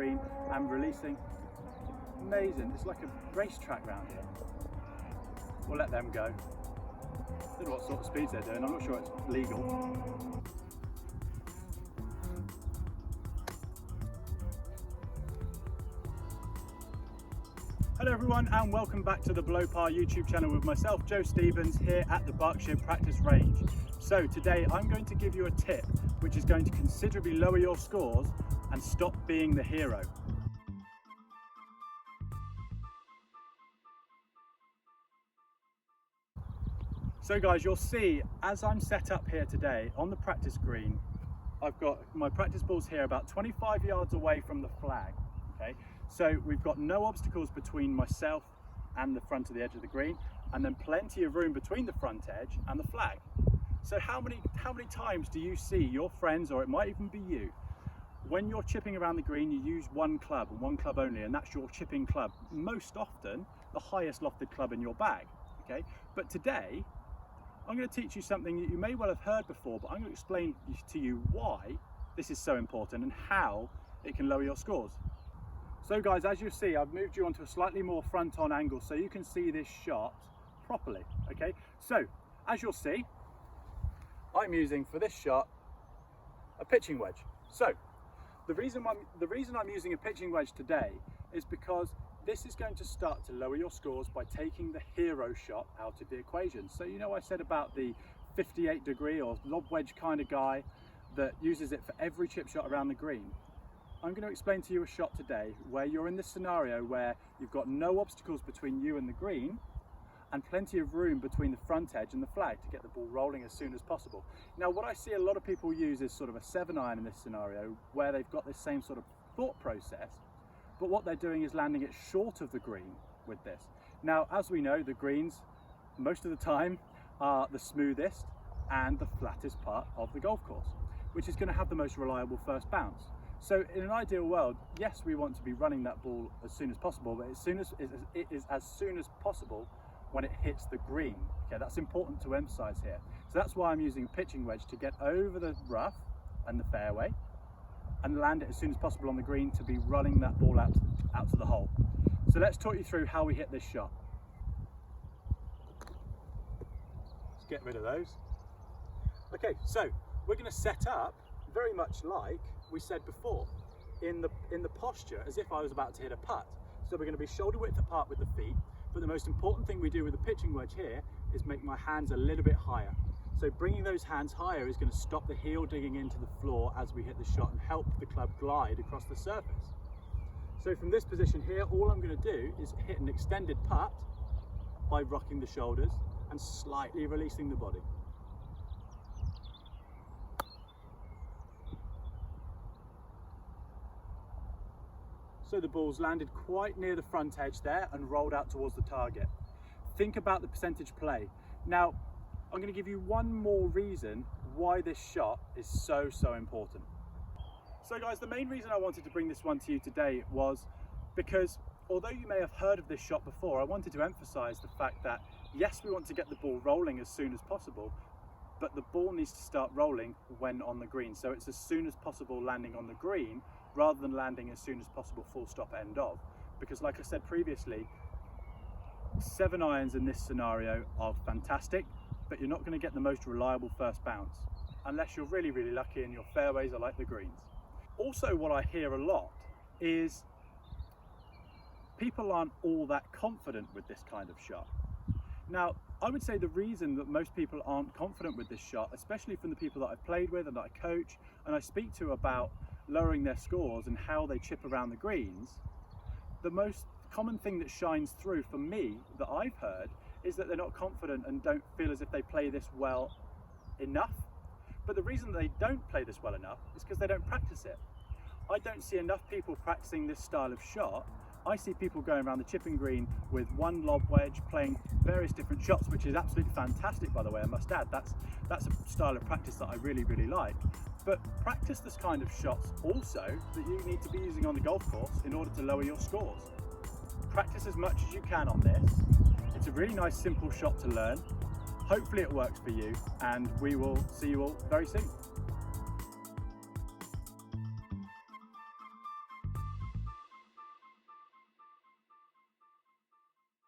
green and releasing. Amazing, it's like a racetrack round here. We'll let them go. I don't know what sort of speeds they're doing, I'm not sure it's legal. Hello everyone and welcome back to the Below Par YouTube channel with myself, Joe Stevens, here at the Berkshire Practice Range. So today I'm going to give you a tip which is going to considerably lower your scores and stop being the hero. So guys, you'll see as I'm set up here today on the practice green, I've got my practice balls here about 25 yards away from the flag. Okay, so we've got no obstacles between myself and the front of the edge of the green, and then plenty of room between the front edge and the flag. So how many times do you see your friends, or it might even be you, when you're chipping around the green, you use one club and one club only, and that's your chipping club, most often the highest lofted club in your bag. Okay, but today I'm going to teach you something that you may well have heard before, but I'm going to explain to you why this is so important and how it can lower your scores. So guys, as you see, I've moved you onto a slightly more front on angle so you can see this shot properly. Okay, so as you'll see, I'm using for this shot a pitching wedge. So the reason I'm using a pitching wedge today is because this is going to start to lower your scores by taking the hero shot out of the equation. So you know I said about the 58-degree or lob wedge kind of guy that uses it for every chip shot around the green. I'm going to explain to you a shot today where you're in this scenario where you've got no obstacles between you and the green and plenty of room between the front edge and the flag to get the ball rolling as soon as possible. Now what I see a lot of people use is sort of a 7-iron in this scenario where they've got this same sort of thought process, but what they're doing is landing it short of the green with this. Now, as we know, the greens most of the time are the smoothest and the flattest part of the golf course, which is going to have the most reliable first bounce. So in an ideal world, yes, we want to be running that ball as soon as possible, but it is as soon as possible when it hits the green. Okay, that's important to emphasize here. So that's why I'm using a pitching wedge to get over the rough and the fairway and land it as soon as possible on the green to be running that ball out to the hole. So let's talk you through how we hit this shot. Let's get rid of those. Okay, so we're going to set up very much like we said before in the posture as if I was about to hit a putt. So we're going to be shoulder width apart with the feet, but the most important thing we do with the pitching wedge here is make my hands a little bit higher. So bringing those hands higher is going to stop the heel digging into the floor as we hit the shot and help the club glide across the surface. So from this position here, all I'm going to do is hit an extended putt by rocking the shoulders and slightly releasing the body. So the ball's landed quite near the front edge there and rolled out towards the target. Think about the percentage play. Now, I'm going to give you one more reason why this shot is so important. So guys, the main reason I wanted to bring this one to you today was because although you may have heard of this shot before, I wanted to emphasize the fact that yes, we want to get the ball rolling as soon as possible, but the ball needs to start rolling when on the green. So it's as soon as possible landing on the green rather than landing as soon as possible full stop end of. Because like I said previously, 7-irons in this scenario are fantastic, but you're not going to get the most reliable first bounce unless you're really lucky and your fairways are like the greens. Also, what I hear a lot is people aren't all that confident with this kind of shot. Now, I would say the reason that most people aren't confident with this shot, especially from the people that I've played with and that I coach and I speak to about lowering their scores and how they chip around the greens, the most common thing that shines through for me that I've heard is that they're not confident and don't feel as if they play this well enough. But the reason they don't play this well enough is because they don't practice it. I don't see enough people practicing this style of shot. I see people going around the chipping green with one lob wedge, playing various different shots, which is absolutely fantastic, by the way, I must add. That's a style of practice that I really like. But practice this kind of shots also that you need to be using on the golf course in order to lower your scores. Practice as much as you can on this. It's a really nice simple shot to learn. Hopefully it works for you, and we will see you all very soon.